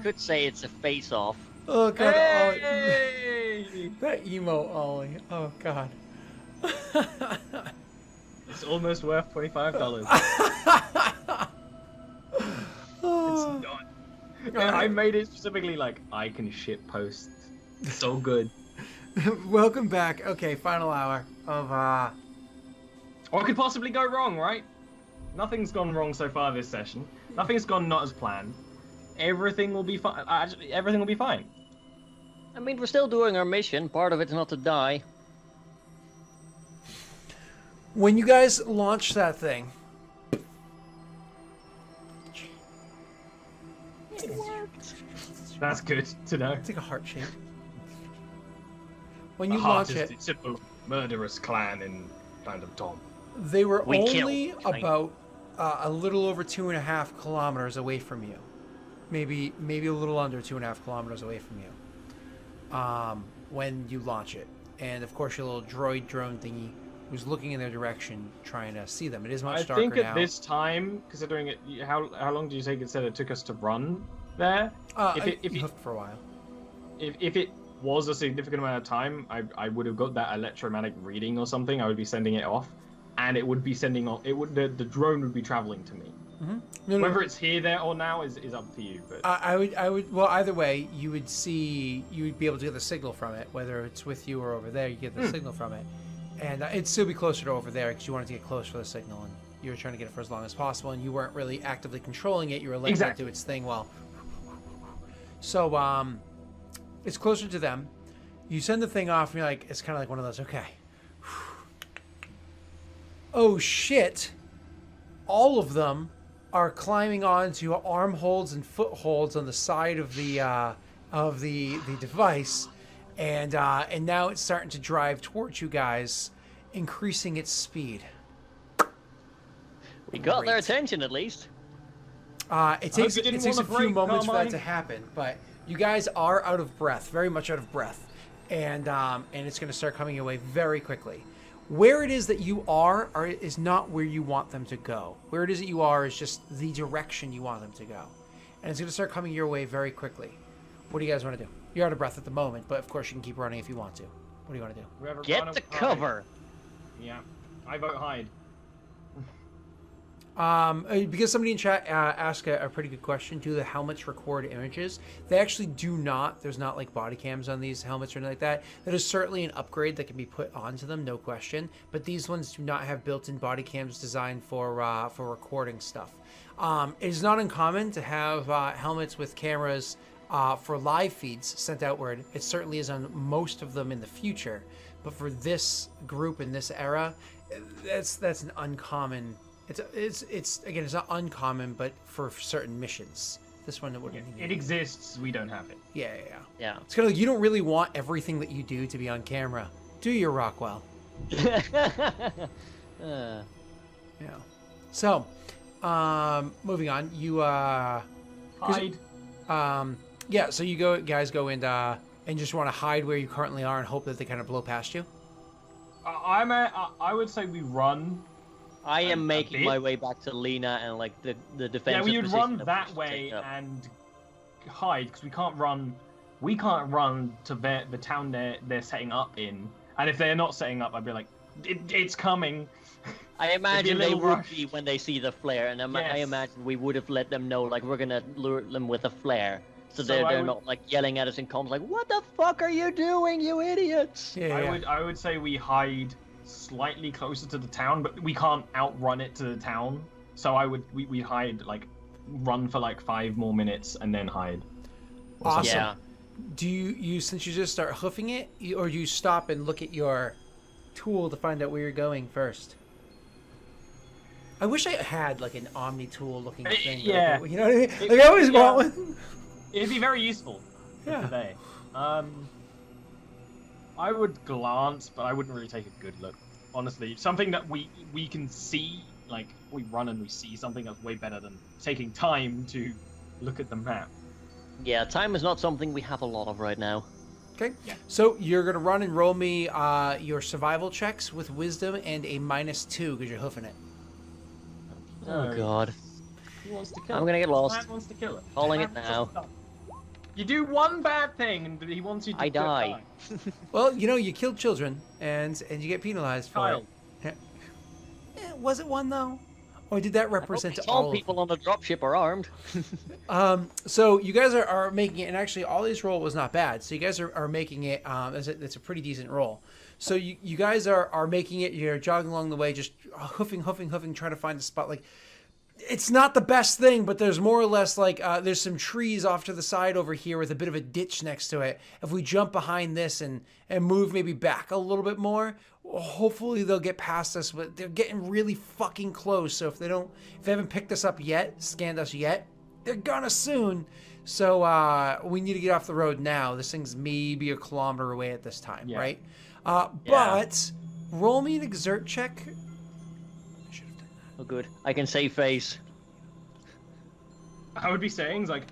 could say it's a face-off. Oh god. Hey! That emo Ollie. Oh god. It's almost worth $25. It's not. I made it specifically like I can shit post. So good. Welcome back. Okay, final hour of What could possibly go wrong, right? Nothing's gone wrong so far this session. Nothing's gone not as planned. Everything will be fine. Actually, everything will be fine. I mean, we're still doing our mission. Part of it's not to die. when you guys launch that thing. It worked. That's good to know. It's like a heart shape. When you A heart launch is it, the simple murderous clan in Land of Tom. they were We only killed. about a little over 2.5 kilometers away from you. Maybe a little under 2.5 kilometers away from you. When you launch it. And of course your little droid drone thingy was looking in their direction, trying to see them. It is much darker now. I think at this time, considering it, how long did you think it said it took us to run there? If you hooked for a while. If it was a significant amount of time, I would have got that electromagnetic reading or something. I would be sending it off, and it would be sending off. It would the drone would be traveling to me. Mm-hmm. No, Whether it's here, there, or now is up to you. But I would. Well, either way, you would be able to get the signal from it. Whether it's with you or over there, you get the signal from it, and it'd still be closer to over there because you wanted to get close for the signal, and you were trying to get it for as long as possible, and you weren't really actively controlling it. You were letting it do its thing. Well, so it's closer to them. You send the thing off, and you're like, it's kind of like one of those. Okay. Oh shit! All of them are climbing onto armholds and footholds on the side of the device, and now it's starting to drive towards you guys, increasing its speed. We got their attention at least. It takes a few moments for that to happen, but you guys are out of breath, very much out of breath, and it's going to start coming your way very quickly. Where it is that you are is not where you want them to go. Where it is that you are is just the direction you want them to go. And it's going to start coming your way very quickly. What do you guys want to do? You're out of breath at the moment, but of course you can keep running if you want to. What do you want to do? Get to cover. Yeah, I vote hide. Because somebody in chat asked a pretty good question. Do the helmets record images? They actually do not. There's not like body cams on these helmets or anything like that. That is certainly an upgrade that can be put onto them, no question. But these ones do not have built-in body cams designed for recording stuff. It is not uncommon to have helmets with cameras for live feeds sent outward. It certainly is on most of them in the future. But for this group in this era, that's an uncommon. It's again, it's not uncommon, but for certain missions. This one, it wouldn't. It exists. We don't have it. Yeah. Yeah. It's kind of like you don't really want everything that you do to be on camera, do you, Rockwell? Uh, Yeah. So, moving on. You Hide. yeah. So you guys go and just want to hide where you currently are and hope that they kind of blow past you. I would say we run. I am making my way back to Lena and like the defensive. Yeah, we would run position that way and hide because we can't run. We can't run to the town they're setting up in. And if they're not setting up, I'd be like, it's coming. I imagine they would rush. be when they see the flare, and I imagine we would have let them know like we're gonna lure them with a flare, so they're not like yelling at us in comms like, "What the fuck are you doing, you idiots?" Yeah. I would say we hide slightly closer to the town, but we can't outrun it to the town. So we hide, like run for like 5 more minutes and then hide. Awesome. Yeah. Do you since you just start hoofing it, or do you stop and look at your tool to find out where you're going first? I wish I had like an Omni tool looking thing. Yeah. Like, you know what I mean? Like I always want one. It'd be very useful for today. I would glance, but I wouldn't really take a good look. Honestly, something that we can see, like we run and we see something, that's way better than taking time to look at the map. Yeah, time is not something we have a lot of right now. Okay. Yeah. So you're gonna run and roll me your survival checks with wisdom and a -2 because you're hoofing it. Oh god. Who wants to kill I'm gonna get lost. Matt wants to kill it. Calling it now. You do one bad thing, and he wants you to die. Well, you know, you killed children, and you get penalized for it. Was it one though, or did that represent all people on the dropship are armed? So you guys are making it, and actually, Ollie's roll was not bad. So you guys are making it. It's a pretty decent roll. So you guys are making it. You're jogging along the way, just hoofing, trying to find a spot. Like, it's not the best thing, but there's more or less like there's some trees off to the side over here with a bit of a ditch next to it. If we jump behind this and move maybe back a little bit more, hopefully they'll get past us. But they're getting really fucking close. So if they haven't picked us up yet, scanned us yet, they're gonna soon. So we need to get off the road now. This thing's maybe a kilometer away at this time, right? But roll me an exert check. Oh, good. I can save face. I would be saying, like,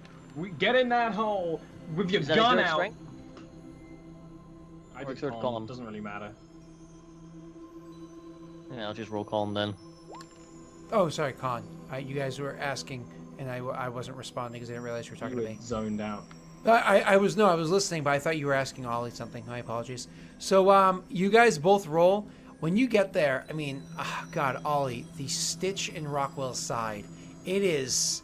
get in that hole with your gun out. Strength? I did calm. Doesn't really matter. Yeah, I'll just roll calm then. Oh, sorry, Con. You guys were asking, and I wasn't responding because I didn't realize you were talking to me. Zoned out. I was listening, but I thought you were asking Ollie something. My apologies. So you guys both roll. When you get there, I mean, God, Ollie, the stitch in Rockwell's side, it is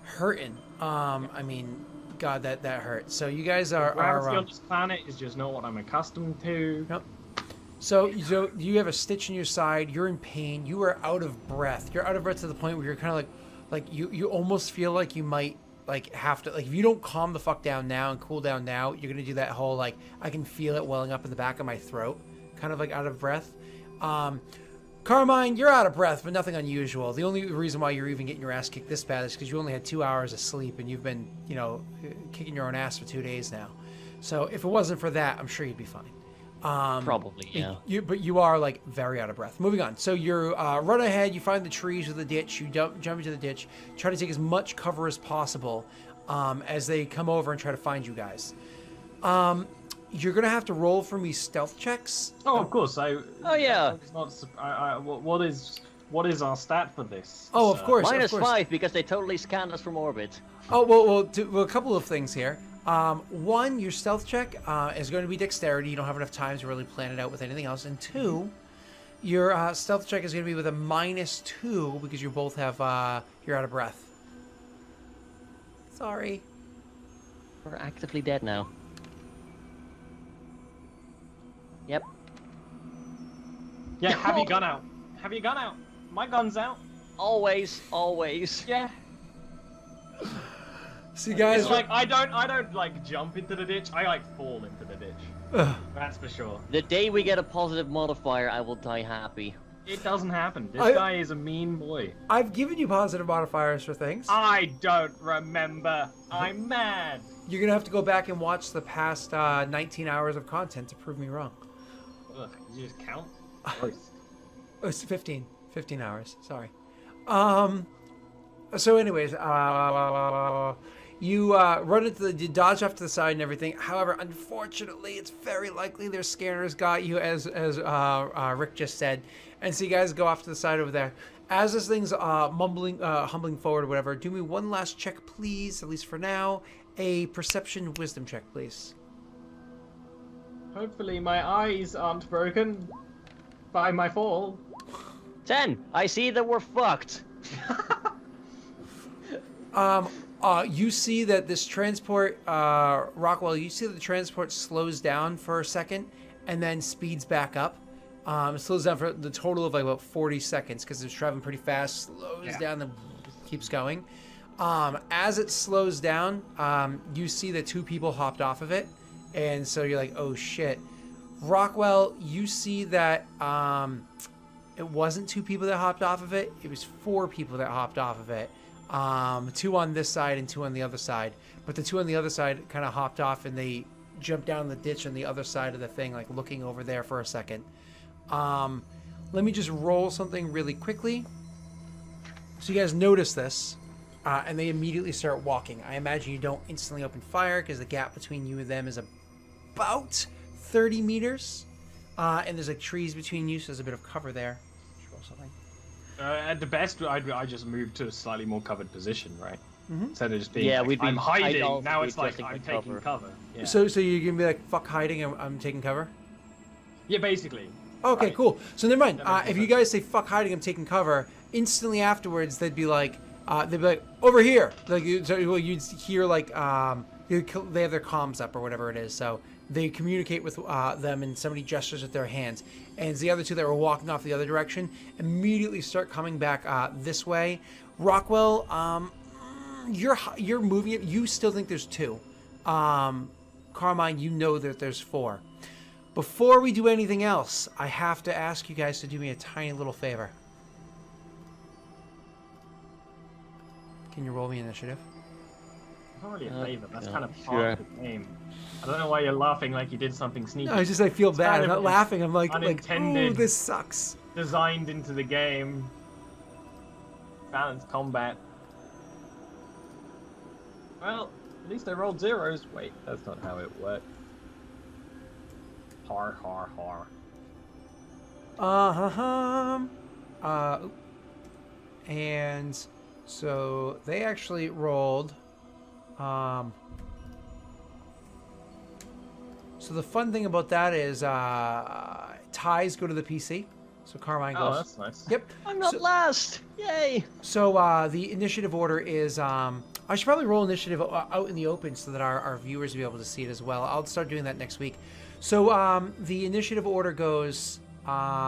hurting. I mean, God, that hurts. So you guys are. Gravity on this planet is just not what I'm accustomed to. Yep. So you have a stitch in your side. You're in pain. You are out of breath. You're out of breath to the point where you're kind of like you almost feel like you might have to, if you don't calm the fuck down now and cool down now, you're gonna do that whole like I can feel it welling up in the back of my throat. Kind of like out of breath. Carmine, you're out of breath, but nothing unusual. The only reason why you're even getting your ass kicked this bad is because you only had 2 hours of sleep and you've been, kicking your own ass for 2 days now. So if it wasn't for that, I'm sure you'd be fine. Probably, yeah. But you are like very out of breath. Moving on. So you're run ahead. You find the trees or the ditch. You jump into the ditch. Try to take as much cover as possible as they come over and try to find you guys. You're gonna have to roll for me stealth checks. Oh, of course. Oh yeah. What is our stat for this? Oh, of course. -5 because they totally scanned us from orbit. Oh well, a couple of things here. One, your stealth check is going to be dexterity. You don't have enough time to really plan it out with anything else. And two, your stealth check is going to be with a -2 because you both have you're out of breath. Sorry. We're actively dead now. Yep. Yeah, have your gun out. Have your gun out. My gun's out. Always. Yeah. See, guys. It's like I don't like jump into the ditch. I like fall into the ditch. That's for sure. The day we get a positive modifier, I will die happy. It doesn't happen. This guy is a mean boy. I've given you positive modifiers for things. I don't remember. I'm mad. You're gonna have to go back and watch the past 19 hours of content to prove me wrong. Ugh, you just count? It's 15 hours. Sorry. So anyways, you run into you dodge off to the side and everything. However, unfortunately, it's very likely their scanners got you, as Rick just said. And so you guys go off to the side over there. As this thing's humbling forward or whatever, do me one last check, please, at least for now. A perception wisdom check, please. Hopefully my eyes aren't broken by my fall. 10. I see that we're fucked. You see that this transport, Rockwell, you see that the transport slows down for a second and then speeds back up. It slows down for the total of like about 40 seconds because it's traveling pretty fast, slows down, then keeps going. As it slows down, you see that 2 people hopped off of it. And so you're like, oh shit. Rockwell, you see that it wasn't 2 people that hopped off of it. It was 4 people that hopped off of it. 2 on this side and 2 on the other side. But the 2 on the other side kind of hopped off and they jumped down the ditch on the other side of the thing, like looking over there for a second. Let me just roll something really quickly. So you guys notice this. And they immediately start walking. I imagine you don't instantly open fire because the gap between you and them is about 30 meters. And there's like trees between you, so there's a bit of cover there. Roll something. At the best, I just moved to a slightly more covered position, right? Instead of just being I'm hiding, now it's like I'm taking cover. Yeah. So you're going to be like, fuck hiding, I'm taking cover? Yeah, basically. Okay, right. Cool. So never mind. If you guys say fuck hiding, I'm taking cover, instantly afterwards they'd be like over here. Like you'd hear like they have their comms up or whatever it is. So they communicate with them, and somebody gestures with their hands, and the other two that were walking off the other direction immediately start coming back this way. Rockwell, you're moving it. You still think there's 2. Carmine, you know that there's 4. Before we do anything else, I have to ask you guys to do me a tiny little favor. Can you roll me initiative? It's not really a favor. That's kind of part of the game. I don't know why you're laughing like you did something sneaky. No, I just feel bad. I'm not laughing. I'm like, unintended, ooh, this sucks. Designed into the game. Balanced combat. Well, at least I rolled 0s. Wait, that's not how it worked. Har. And so they actually rolled. So the fun thing about that is ties go to the PC. So Carmine goes. Oh, that's nice. Yep. I'm not last. Yay. So the initiative order is. I should probably roll initiative out in the open so that our viewers will be able to see it as well. I'll start doing that next week. So the initiative order goes Adam,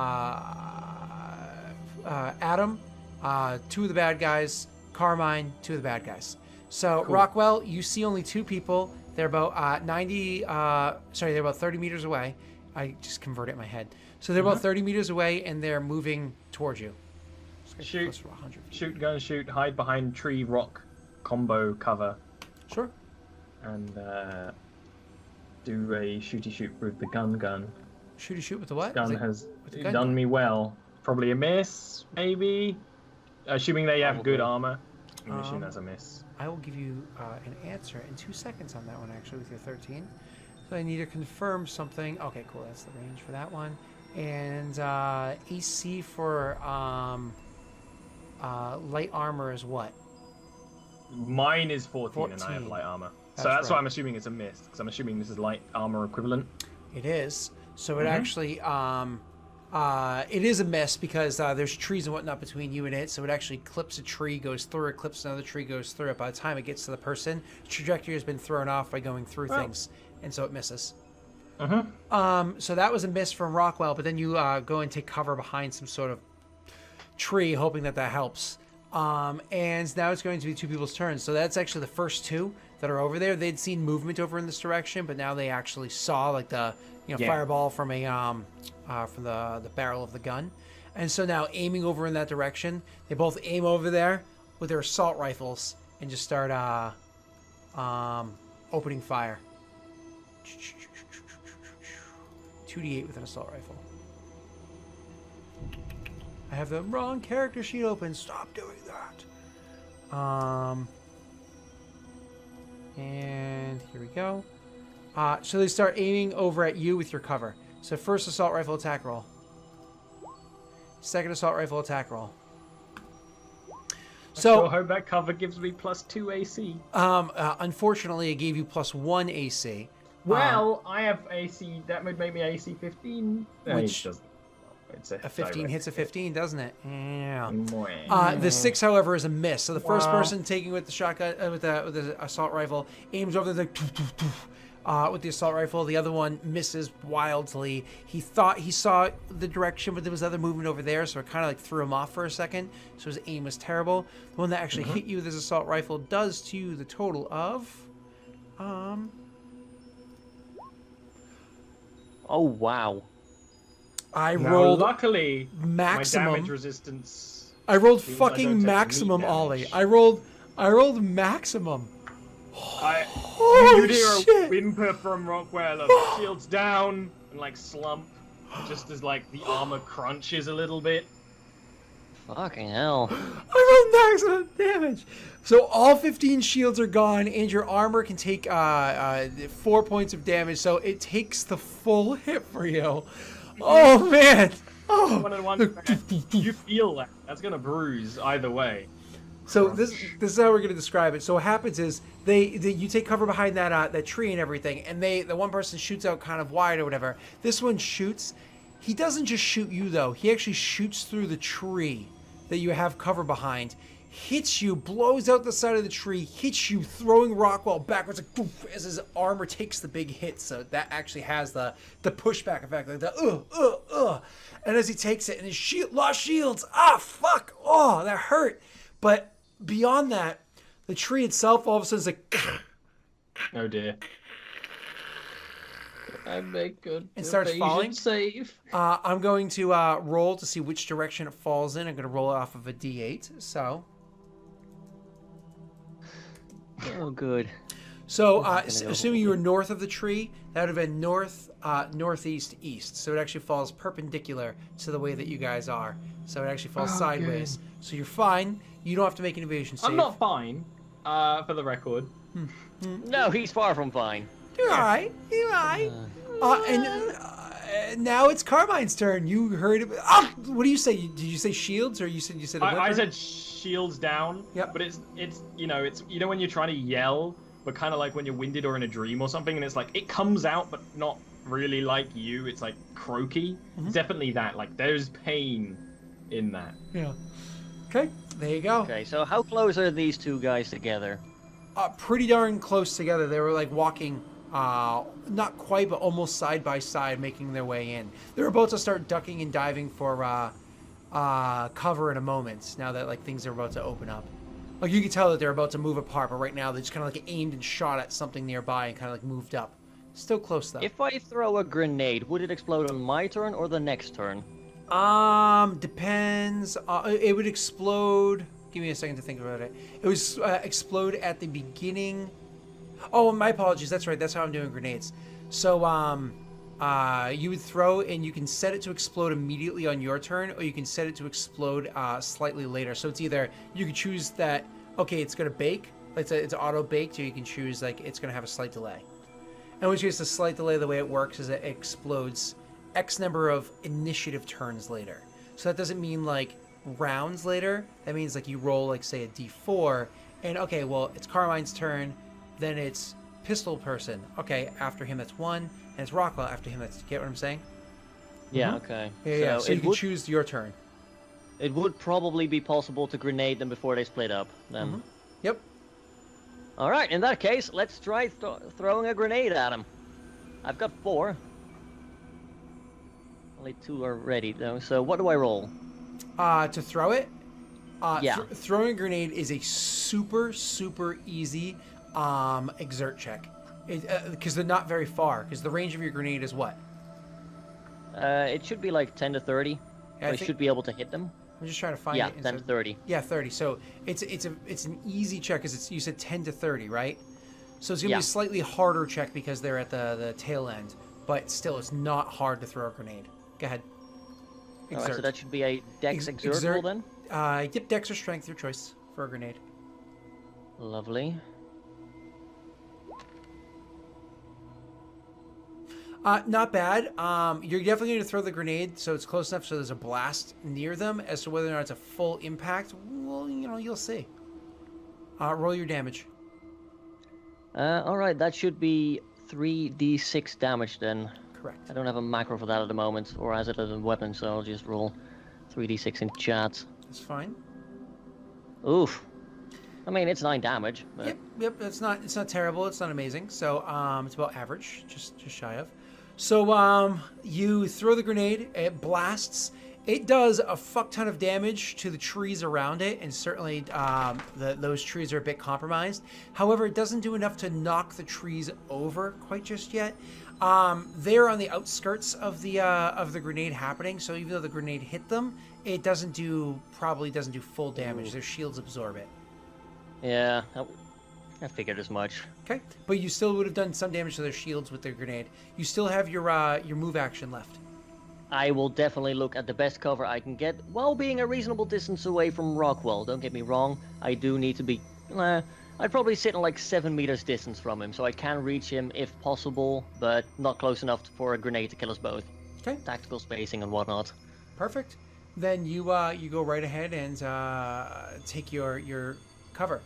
2 of the bad guys, Carmine, 2 of the bad guys. So cool. Rockwell, you see only 2 people. They're about they're about 30 meters away. I just converted it in my head. So they're about 30 meters away, and they're moving towards you. Shoot, gun, shoot, hide behind tree, rock, combo cover. Sure. And do a shooty shoot with the gun. Shooty shoot with the what? Gun has done me well. Probably a miss, maybe. Assuming they have good armor. I'm assuming that's a miss. I will give you an answer in 2 seconds on that one, actually, with your 13. So I need to confirm something. Okay, cool. That's the range for that one. And AC for light armor is what? Mine is 14 and I have light armor. That's why I'm assuming it's a miss, because I'm assuming this is light armor equivalent. It is. So it actually, it is a miss because there's trees and whatnot between you and it. So it actually clips a tree, goes through it, clips another tree, goes through it. By the time it gets to the person, the trajectory has been thrown off by going through things. And so it misses. So that was a miss from Rockwell, but then you go and take cover behind some sort of tree, hoping that helps. And now it's going to be 2 people's turns. So that's actually the first 2 that are over there. They'd seen movement over in this direction, but now they actually saw like the fireball from a from the barrel of the gun. And so now aiming over in that direction, they both aim over there with their assault rifles and just start opening fire. 2d8 with an assault rifle. I have the wrong character sheet open. Stop doing that. And here we go. So they start aiming over at you with your cover. So first assault rifle attack roll. Second assault rifle attack roll. So I hope that cover gives me +2 AC. Unfortunately, it gave you +1 AC. Well, I have AC. That would make me AC 15. Which doesn't. It's a 15 hits a 15, doesn't it? Yeah. The The 6, however, is a miss. So the first person taking with the shotgun, with the assault rifle, aims over the with the assault rifle. The other one misses wildly. He thought he saw the direction, but there was other movement over there, so it kind of like threw him off for a second. So his aim was terrible. The one that actually hit you with his assault rifle does to you the total of Oh wow. I rolled luckily maximum my damage resistance. I rolled fucking maximum, Ollie. I rolled maximum. You'd hear a whimper from Rockwell of shields down and like slump, just as like the armor crunches a little bit. Fucking hell. I rolled maximum damage. So all 15 shields are gone, and your armor can take 4 points of damage. So it takes the full hit for you. Oh man! Oh, you feel that? That's gonna bruise either way. So this is how we're going to describe it. So what happens is you take cover behind that tree and everything, and the one person shoots out kind of wide or whatever. This one shoots. He doesn't just shoot you though. He actually shoots through the tree that you have cover behind, hits you, blows out the side of the tree, hits you, throwing Rockwell backwards like, poof, as his armor takes the big hit. So that actually has the pushback effect, like the And as he takes it, and his shield lost shields. Ah, fuck! Oh, that hurt. But beyond that, the tree itself all of a sudden is like. Oh dear. I make good and starts falling. Save. I'm going to roll to see which direction it falls in. I'm going to roll it off of a D8. So. Oh, good. So, assuming you were north of the tree, that would have been northeast, east. So it actually falls perpendicular to the way that you guys are. So it actually falls sideways. So you're fine. You don't have to make an evasion save. I'm not fine, for the record. No, he's far from fine. You're all right. You're all right. And now it's Carmine's turn. You heard it. Oh, what do you say? Did you say shields, or you said a whipper? I said shields down. Yep. But it's when you're trying to yell, but kind of like when you're winded or in a dream or something, and it's like it comes out, but not really like you. It's like croaky. Mm-hmm. Definitely that. Like there's pain in that. Yeah. Okay. There you go. Okay, so how close are these two guys together? Pretty darn close together. They were like walking. Not quite, but almost side by side, making their way in. They're about to start ducking and diving for cover in a moment. Now that like things are about to open up, like you can tell that they're about to move apart. But right now they just kind of like aimed and shot at something nearby and kind of like moved up. Still close though. If I throw a grenade, would it explode on my turn or the next turn? Depends. It would explode. Give me a second to think about it. It would explode at the beginning. Oh, my apologies. That's right. That's how I'm doing grenades. So, you would throw, and you can set it to explode immediately on your turn, or you can set it to explode slightly later. So it's either you can choose that. Okay, it's gonna bake. It's auto baked, or you can choose like it's gonna have a slight delay. In which case, the slight delay, the way it works is it explodes X number of initiative turns later. So that doesn't mean like rounds later. That means like you roll like say a D4, and okay, well it's Carmine's turn. Then it's pistol person. Okay, after him that's one, and it's Rockwell after him. That's get what I'm saying? Yeah. Okay. Yeah. So you can choose your turn. It would probably be possible to grenade them before they split up. Then. Mm-hmm. Yep. All right. In that case, let's try throwing a grenade at him. I've got 4. Only 2 are ready though. So what do I roll? To throw it. Yeah. Throwing a grenade is a super easy. Exert check, because they're not very far. Because the range of your grenade is what? It should be like 10 to 30. Yeah, I should be able to hit them. I'm just trying to find it. Yeah, 10 to 30. Yeah, 30. So it's an easy check because you said 10 to 30, right? So it's gonna be a slightly harder check because they're at the tail end, but still it's not hard to throw a grenade. Go ahead. Exert. All right, so that should be a dex exert roll then. Yep, dex or strength, your choice for a grenade. Lovely. Not bad. You're definitely going to throw the grenade, so it's close enough so there's a blast near them. As to whether or not it's a full impact, well, you'll see. Roll your damage. All right, that should be 3d6 damage then. Correct. I don't have a macro for that at the moment, or as it as a weapon, so I'll just roll 3d6 in chat. That's fine. Oof. I mean, it's 9 damage. But... Yep. It's not terrible. It's not amazing. So it's about average, just shy of. So you throw the grenade. It blasts. It does a fuck ton of damage to the trees around it, and certainly those trees are a bit compromised. However, it doesn't do enough to knock the trees over quite just yet. They're on the outskirts of the grenade happening, so even though the grenade hit them, it probably doesn't do full damage. Ooh. Their shields absorb it. Yeah, I figured as much. Okay, but you still would have done some damage to their shields with their grenade. You still have your move action left. I will definitely look at the best cover I can get while being a reasonable distance away from Rockwell. Don't get me wrong, I do need to be... I'd probably sit in like 7 meters distance from him, so I can reach him if possible, but not close enough for a grenade to kill us both. Okay. Tactical spacing and whatnot. Perfect. then you go right ahead and take your cover.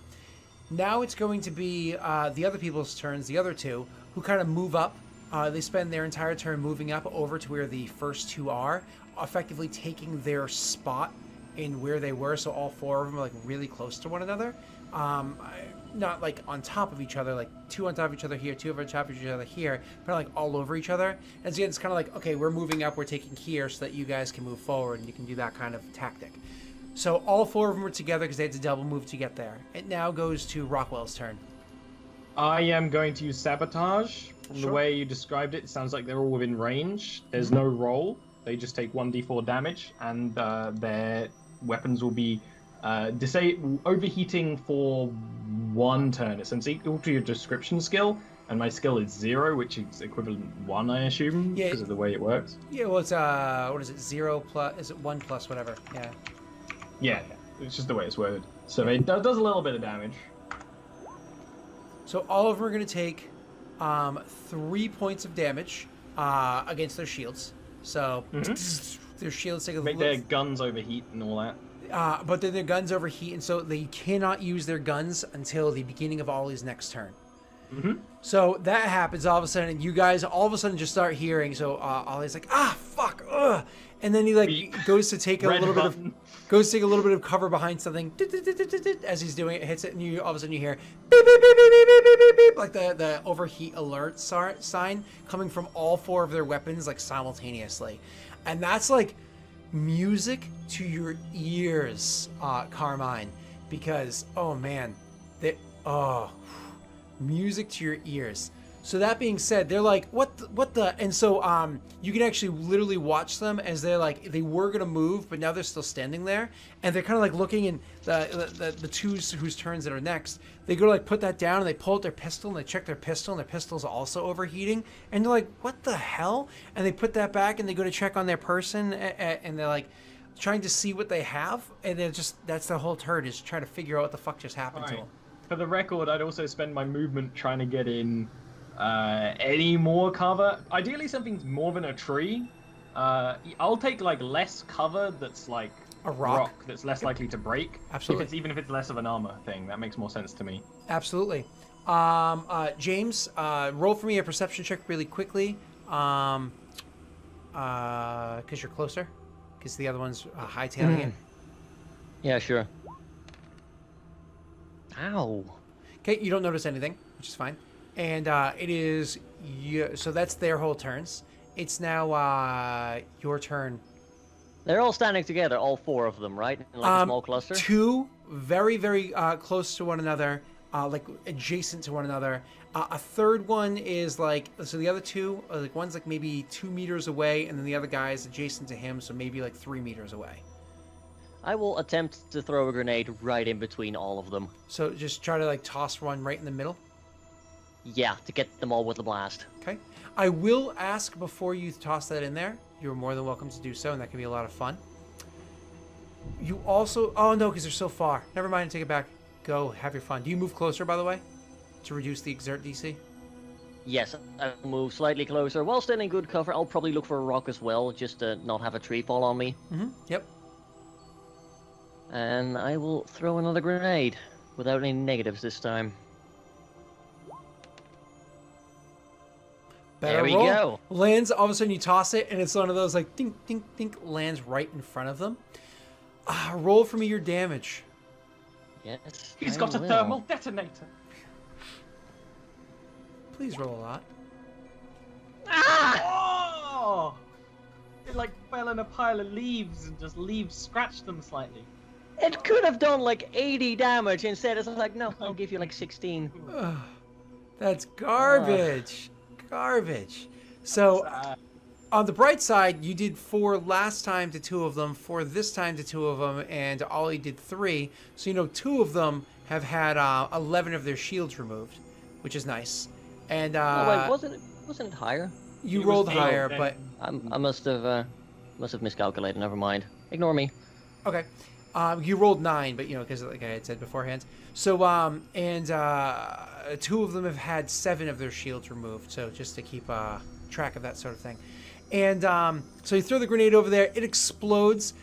Now it's going to be the other people's turns, the other two, who kind of move up. They spend their entire turn moving up over to where the first two are, effectively taking their spot in where they were. So all four of them are like really close to one another. Not like on top of each other, like two on top of each other here, two on top of each other here, but like all over each other. And so it's kind of like, okay, we're moving up, we're taking here so that you guys can move forward, and you can do that kind of tactic. So all four of them are together because they had to double move to get there. It now goes to Rockwell's turn. I am going to use sabotage. From Sure. the way you described it, it sounds like they're all within range. There's no roll. They just take 1d4 damage, and their weapons will be overheating for 1 turn. It's equal to your description skill, and my skill is 0, which is equivalent 1, I assume, Yeah. because of the way it works. Yeah, well, it's what is it? 0 plus? Is it 1 plus whatever? Yeah. Yeah, it's just the way it's worded. So it does a little bit of damage. So all of them are going to take 3 points of damage against their shields. So their shields take a Make little... their guns overheat and all that. But then their guns overheat, and so they cannot use their guns until the beginning of Ollie's next turn. So that happens all of a sudden, and you guys all of a sudden just start hearing. So Ollie's like, fuck, ugh, and then he like goes to take a little bit of cover behind something. As he's doing it, hits it, and you all of a sudden you hear beep, beep, beep, beep, beep, beep, beep, beep, like the overheat alert sign coming from all four of their weapons like simultaneously, and that's like music to your ears, Carmine, because oh man, music to your ears. So that being said, they're like, what the, and so you can actually literally watch them as they're like, they were gonna move, but now they're still standing there, and they're kind of like looking, and the twos whose turns that are next, they go to like put that down, and they pull out their pistol, and they check their pistol, and their pistol's also overheating, and they're like, what the hell? And they put that back, and they go to check on their person, and they're like trying to see what they have, and they're just, that's the whole turn, is trying to figure out what the fuck just happened to them. For the record, I'd also spend my movement trying to get in any more cover. Ideally something more than a tree. I'll take like less cover that's like a rock that's less likely to break. Absolutely. Even if it's less of an armor thing, that makes more sense to me. Absolutely. James, roll for me a perception check really quickly, because you're closer, because the other one's hightailing it. Yeah, sure. Ow. Okay, you don't notice anything, which is fine. And it is, so that's their whole turns. It's now your turn. They're all standing together, all four of them, right? In like a small cluster? Two very, very close to one another, like adjacent to one another. A third one is like, so the other two, like one's like maybe 2 meters away, and then the other guy is adjacent to him, so maybe like 3 meters away. I will attempt to throw a grenade right in between all of them. So just try to like toss one right in the middle. Yeah, to get them all with the blast. Okay. I will ask before you toss that in there. You're more than welcome to do so, and that can be a lot of fun. You also... Oh, no, because they're so far. Never mind, take it back. Go, have your fun. Do you move closer, by the way, to reduce the exert DC? Yes, I'll move slightly closer. While still in good cover, I'll probably look for a rock as well, just to not have a tree fall on me. Yep. And I will throw another grenade, without any negatives this time. Better there we roll. go. Lands, all of a sudden you toss it, and it's one of those like dink, dink, dink, lands right in front of them. Roll for me your damage. Yes, He's I got a will. thermal detonator. Please roll a lot. Oh! It like fell in a pile of leaves, and just leaves scratched them slightly. It could have done like 80 damage. Instead, it's like, no, I'll give you like 16. That's garbage. Garbage. So, on the bright side, you did 4 last time to 2 of them, 4 this time to 2 of them, and Ollie did 3. So, 2 of them have had 11 of their shields removed, which is nice. And Oh, wait, wasn't it higher? you It was rolled 8, higher, then. but I must have miscalculated. Never mind. Ignore me. okay. You rolled 9, but because like I had said beforehand. So 2 of them have had 7 of their shields removed. So just to keep track of that sort of thing. And so you throw the grenade over there. It explodes.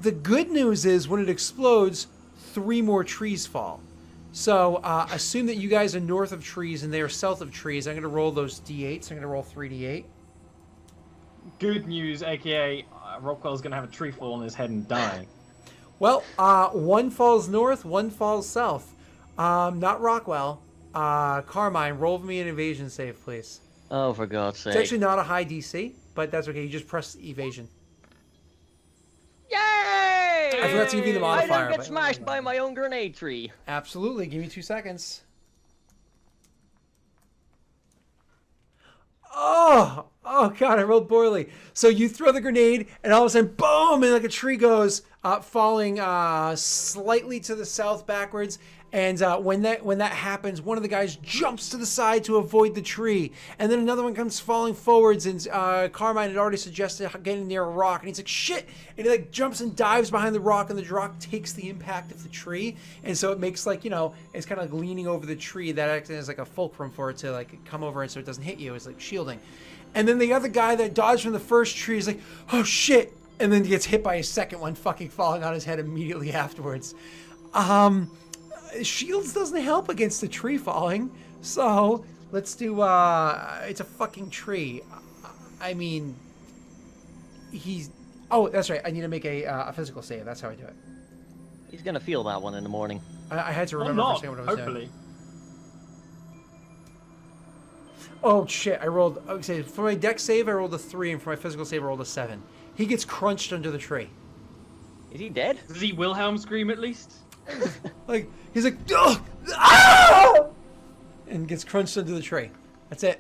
The good news is when it explodes, 3 more trees fall. So assume that you guys are north of trees and they are south of trees. I'm going to roll those d8s. I'm going to roll 3d8. Good news, aka Rockwell's gonna have a tree fall on his head and die. Well, 1 falls north, 1 falls south. Not Rockwell. Carmine, roll me an evasion save, please. Oh, for God's sake. It's actually not a high DC, but that's okay. You just press evasion. Yay! I forgot to give you the modifier. I don't get but... smashed by my own grenade tree. Absolutely. Give me 2 seconds. Oh God, I rolled poorly. So you throw the grenade, and all of a sudden, boom, and like a tree goes, falling slightly to the south backwards. And when that happens, one of the guys jumps to the side to avoid the tree, and then another one comes falling forwards. And Carmine had already suggested getting near a rock, and he's like, "Shit!" And he like jumps and dives behind the rock, and the rock takes the impact of the tree, and so it makes like it's kind of like leaning over the tree. That acts as like a fulcrum for it to like come over, and so it doesn't hit you. It's like shielding. And then the other guy that dodged from the first tree is like, "Oh shit!" And then he gets hit by a second one, fucking falling on his head immediately afterwards. Shields doesn't help against the tree falling, so let's do it's a fucking tree. I mean, oh, that's right, I need to make a physical save. That's how I do it. He's gonna feel that one in the morning. I had to remember for a second what I was hopefully. doing. Oh shit, I rolled, okay, for my dex save I rolled a 3, and for my physical save I rolled a 7. He gets crunched under the tree. Is he dead? Does he Wilhelm scream at least? Like, he's like, "Ugh! Ah!" and gets crunched under the tree. That's it.